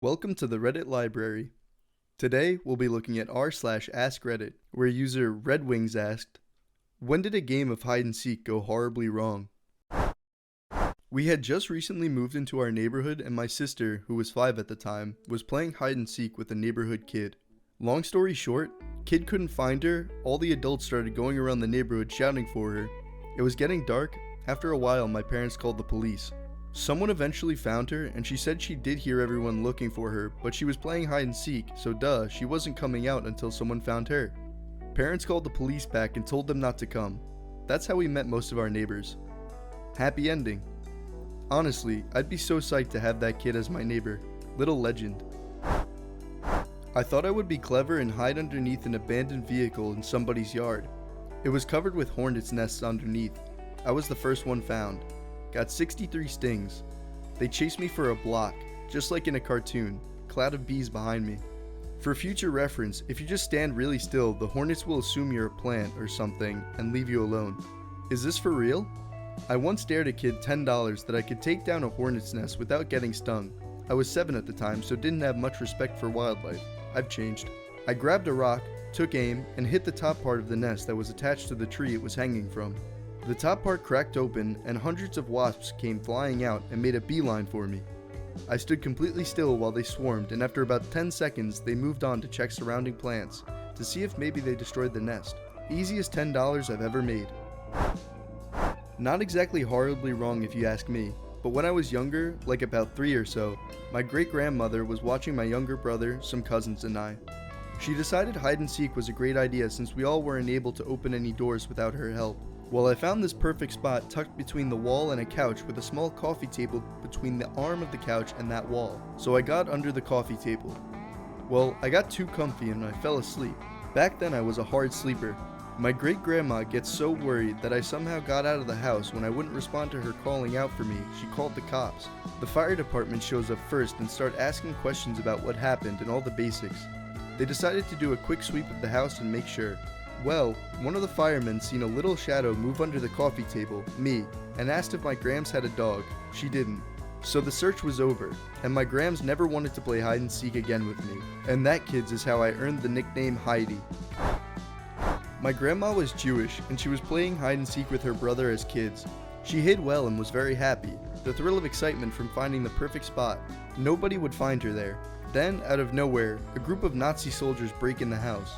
Welcome to the Reddit library. Today, we'll be looking at r/AskReddit, where user Redwings asked, "When did a game of hide and seek go horribly wrong?" We had just recently moved into our neighborhood and my sister, who was 5 at the time, was playing hide and seek with a neighborhood kid. Long story short, kid couldn't find her, all the adults started going around the neighborhood shouting for her. It was getting dark. After a while, my parents called the police. Someone eventually found her, and she said she did hear everyone looking for her, but she was playing hide and seek, so she wasn't coming out until someone found her. Parents called the police back and told them not to come. That's how we met most of our neighbors. Happy ending. Honestly, I'd be so psyched to have that kid as my neighbor. Little legend. I thought I would be clever and hide underneath an abandoned vehicle in somebody's yard. It was covered with hornets' nests underneath. I was the first one found. Got 63 stings. They chased me for a block, just like in a cartoon, cloud of bees behind me. For future reference, if you just stand really still, the hornets will assume you're a plant or something and leave you alone. Is this for real? I once dared a kid $10 that I could take down a hornet's nest without getting stung. I was 7 at the time, so didn't have much respect for wildlife. I've changed. I grabbed a rock, took aim, and hit the top part of the nest that was attached to the tree it was hanging from. The top part cracked open, and hundreds of wasps came flying out and made a beeline for me. I stood completely still while they swarmed, and after about 10 seconds, they moved on to check surrounding plants to see if maybe they destroyed the nest. Easiest $10 I've ever made. Not exactly horribly wrong if you ask me, but when I was younger, like about 3 or so, my great-grandmother was watching my younger brother, some cousins, and I. She decided hide and seek was a great idea since we all weren't able to open any doors without her help. Well, I found this perfect spot tucked between the wall and a couch with a small coffee table between the arm of the couch and that wall, so I got under the coffee table. Well, I got too comfy and I fell asleep. Back then I was a hard sleeper. My great-grandma gets so worried that I somehow got out of the house when I wouldn't respond to her calling out for me. She called the cops. The fire department shows up first and start asking questions about what happened and all the basics. They decided to do a quick sweep of the house and make sure. Well, one of the firemen seen a little shadow move under the coffee table, me, and asked if my Grams had a dog. She didn't. So the search was over, and my Grams never wanted to play hide and seek again with me. And that, kids, is how I earned the nickname Heidi. My grandma was Jewish, and she was playing hide and seek with her brother as kids. She hid well and was very happy, the thrill of excitement from finding the perfect spot. Nobody would find her there. Then, out of nowhere, a group of Nazi soldiers break in the house.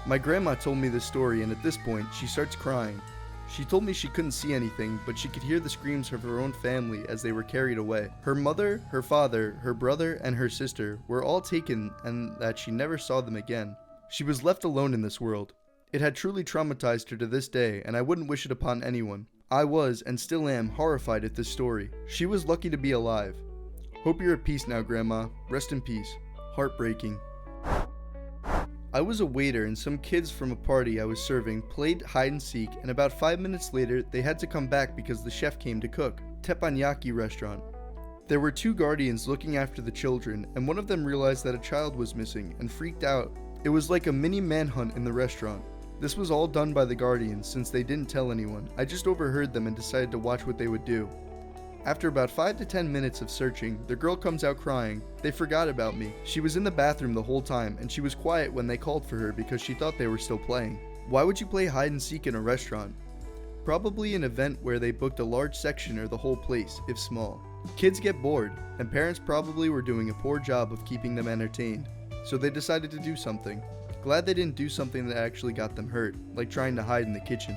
My grandma told me this story, and at this point, she starts crying. She told me she couldn't see anything, but she could hear the screams of her own family as they were carried away. Her mother, her father, her brother, and her sister were all taken, and that she never saw them again. She was left alone in this world. It had truly traumatized her to this day, and I wouldn't wish it upon anyone. I was, and still am, horrified at this story. She was lucky to be alive. Hope you're at peace now, Grandma. Rest in peace. Heartbreaking. I was a waiter and some kids from a party I was serving played hide and seek, and about 5 minutes later they had to come back because the chef came to cook. Teppanyaki restaurant. There were 2 guardians looking after the children, and one of them realized that a child was missing and freaked out. It was like a mini manhunt in the restaurant. This was all done by the guardians since they didn't tell anyone. I just overheard them and decided to watch what they would do. After about 5 to 10 minutes of searching, the girl comes out crying. They forgot about me. She was in the bathroom the whole time, and she was quiet when they called for her because she thought they were still playing. Why would you play hide and seek in a restaurant? Probably an event where they booked a large section or the whole place, if small. Kids get bored, and parents probably were doing a poor job of keeping them entertained, so they decided to do something. Glad they didn't do something that actually got them hurt, like trying to hide in the kitchen.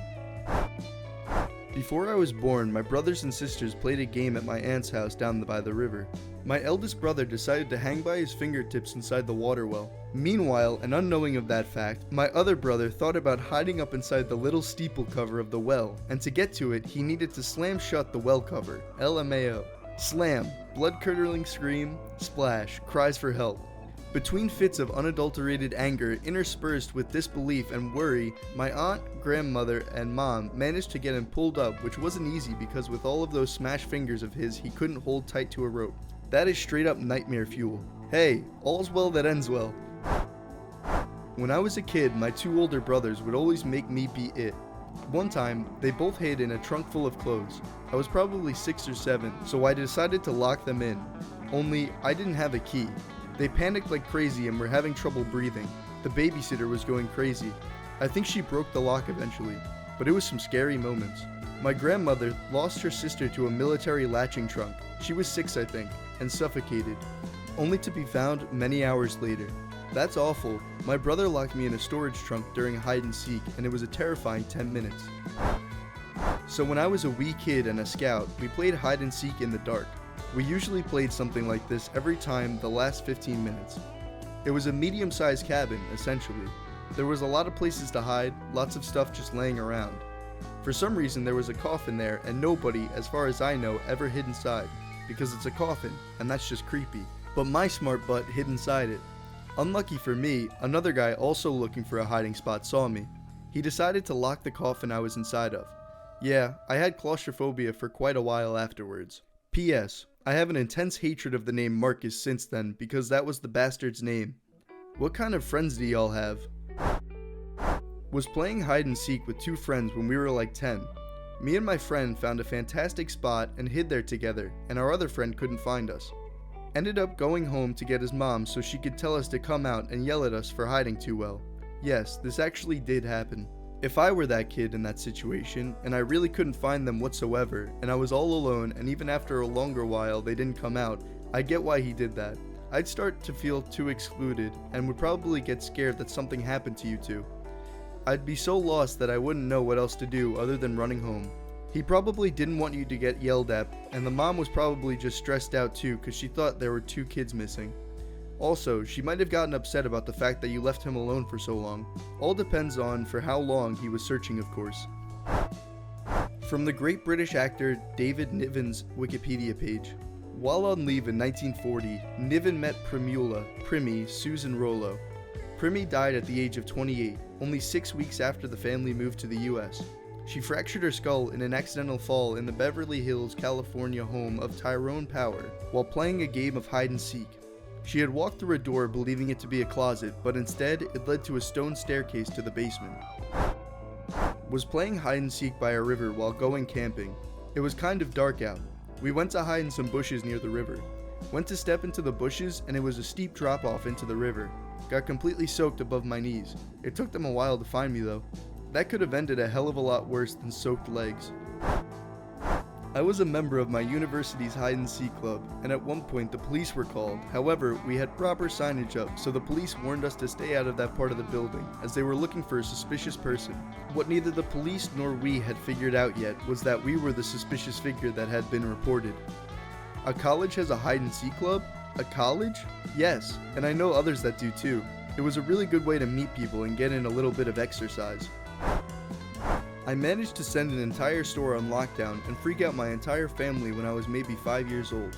Before I was born, my brothers and sisters played a game at my aunt's house down by the river. My eldest brother decided to hang by his fingertips inside the water well. Meanwhile, and unknowing of that fact, my other brother thought about hiding up inside the little steeple cover of the well, and to get to it, he needed to slam shut the well cover. LMAO. Slam. Blood-curdling scream. Splash. Cries for help. Between fits of unadulterated anger interspersed with disbelief and worry, my aunt, grandmother, and mom managed to get him pulled up, which wasn't easy because with all of those smashed fingers of his, he couldn't hold tight to a rope. That is straight up nightmare fuel. Hey, all's well that ends well. When I was a kid, my 2 older brothers would always make me be it. One time, they both hid in a trunk full of clothes. I was probably 6 or 7, so I decided to lock them in. Only, I didn't have a key. They panicked like crazy and were having trouble breathing. The babysitter was going crazy. I think she broke the lock eventually, but it was some scary moments. My grandmother lost her sister to a military latching trunk. She was 6, I think, and suffocated, only to be found many hours later. That's awful. My brother locked me in a storage trunk during hide and seek, and it was a terrifying 10 minutes. So when I was a wee kid and a scout, we played hide and seek in the dark. We usually played something like this every time the last 15 minutes. It was a medium-sized cabin, essentially. There was a lot of places to hide, lots of stuff just laying around. For some reason there was a coffin there, and nobody, as far as I know, ever hid inside, because it's a coffin, and that's just creepy. But my smart butt hid inside it. Unlucky for me, another guy also looking for a hiding spot saw me. He decided to lock the coffin I was inside of. Yeah, I had claustrophobia for quite a while afterwards. P.S. I have an intense hatred of the name Marcus since then, because that was the bastard's name. What kind of friends do y'all have? Was playing hide and seek with 2 friends when we were like 10. Me and my friend found a fantastic spot and hid there together, and our other friend couldn't find us. Ended up going home to get his mom so she could tell us to come out and yell at us for hiding too well. Yes, this actually did happen. If I were that kid in that situation, and I really couldn't find them whatsoever, and I was all alone, and even after a longer while they didn't come out, I get why he did that. I'd start to feel too excluded, and would probably get scared that something happened to you two. I'd be so lost that I wouldn't know what else to do other than running home. He probably didn't want you to get yelled at, and the mom was probably just stressed out too because she thought there were 2 kids missing. Also, she might have gotten upset about the fact that you left him alone for so long. All depends on for how long he was searching, of course. From the great British actor David Niven's Wikipedia page. While on leave in 1940, Niven met Primi Susan Rollo. Primi died at the age of 28, only 6 weeks after the family moved to the US. She fractured her skull in an accidental fall in the Beverly Hills, California home of Tyrone Power while playing a game of hide and seek. She had walked through a door believing it to be a closet, but instead it led to a stone staircase to the basement. Was playing hide and seek by a river while going camping. It was kind of dark out. We went to hide in some bushes near the river. Went to step into the bushes and it was a steep drop off into the river. Got completely soaked above my knees. It took them a while to find me though. That could have ended a hell of a lot worse than soaked legs. I was a member of my university's hide and seek club, and at one point the police were called. However, we had proper signage up, so the police warned us to stay out of that part of the building, as they were looking for a suspicious person. What neither the police nor we had figured out yet was that we were the suspicious figure that had been reported. A college has a hide and seek club? A college? Yes, and I know others that do too. It was a really good way to meet people and get in a little bit of exercise. I managed to send an entire store on lockdown and freak out my entire family when I was maybe 5 years old.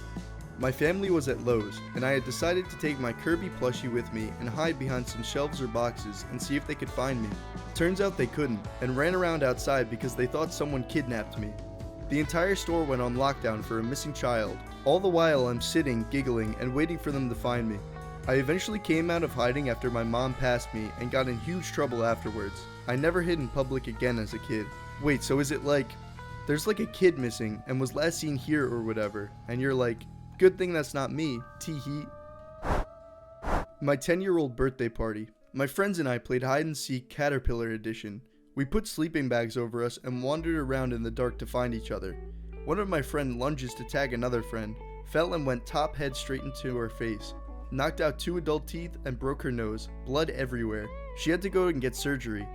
My family was at Lowe's, and I had decided to take my Kirby plushie with me and hide behind some shelves or boxes and see if they could find me. Turns out they couldn't, and ran around outside because they thought someone kidnapped me. The entire store went on lockdown for a missing child. All the while I'm sitting, giggling, and waiting for them to find me. I eventually came out of hiding after my mom passed me and got in huge trouble afterwards. I never hid in public again as a kid. Wait, so is it like, there's like a kid missing and was last seen here or whatever, and you're like, good thing that's not me, tee-hee. My 10-year-old birthday party. My friends and I played hide and seek Caterpillar edition. We put sleeping bags over us and wandered around in the dark to find each other. One of my friends lunges to tag another friend, fell and went top head straight into her face. Knocked out 2 adult teeth and broke her nose, blood everywhere. She had to go and get surgery.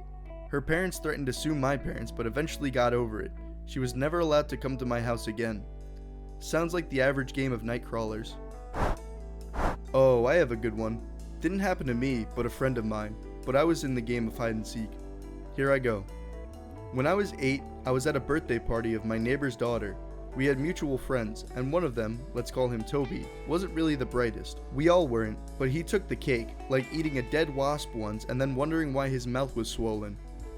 Her parents threatened to sue my parents, but eventually got over it. She was never allowed to come to my house again. Sounds like the average game of night crawlers. Oh, I have a good one. Didn't happen to me, but a friend of mine, but I was in the game of hide and seek. Here I go. When I was 8, I was at a birthday party of my neighbor's daughter. We had mutual friends, and one of them, let's call him Toby, wasn't really the brightest. We all weren't, but he took the cake, like eating a dead wasp once and then wondering why his mouth was swollen.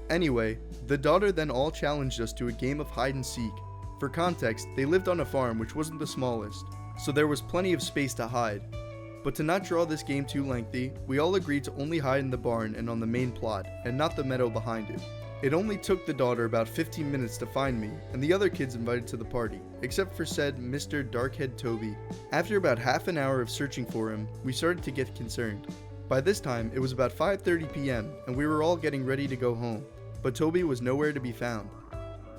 Anyway, the daughter then all challenged us to a game of hide and seek. For context, they lived on a farm which wasn't the smallest, so there was plenty of space to hide. But to not draw this game too lengthy, we all agreed to only hide in the barn and on the main plot, and not the meadow behind it. It only took the daughter about 15 minutes to find me and the other kids invited to the party, except for said Mr. Darkhead Toby. After about half an hour of searching for him, we started to get concerned. By this time, it was about 5:30 p.m. and we were all getting ready to go home, but Toby was nowhere to be found.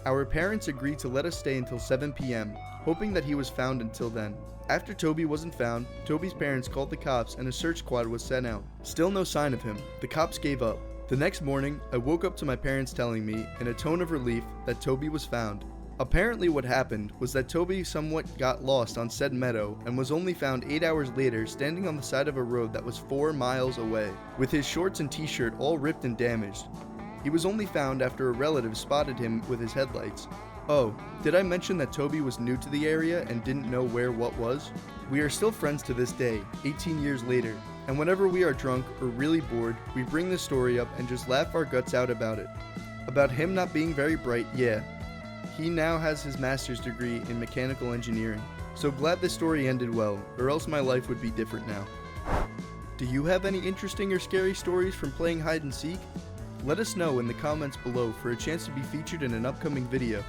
Our parents agreed to let us stay until 7 p.m., hoping that he was found until then. After Toby wasn't found, Toby's parents called the cops and a search squad was sent out. Still no sign of him. The cops gave up. The next morning, I woke up to my parents telling me, in a tone of relief, that Toby was found. Apparently what happened was that Toby somewhat got lost on said meadow and was only found 8 hours later standing on the side of a road that was 4 miles away, with his shorts and t-shirt all ripped and damaged. He was only found after a relative spotted him with his headlights. Oh, did I mention that Toby was new to the area and didn't know where what was? We are still friends to this day, 18 years later, and whenever we are drunk or really bored, we bring this story up and just laugh our guts out about it. About him not being very bright, yeah. He now has his master's degree in mechanical engineering. So glad this story ended well, or else my life would be different now. Do you have any interesting or scary stories from playing hide and seek? Let us know in the comments below for a chance to be featured in an upcoming video.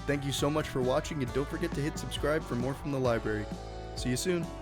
Thank you so much for watching and don't forget to hit subscribe for more from the library. See you soon.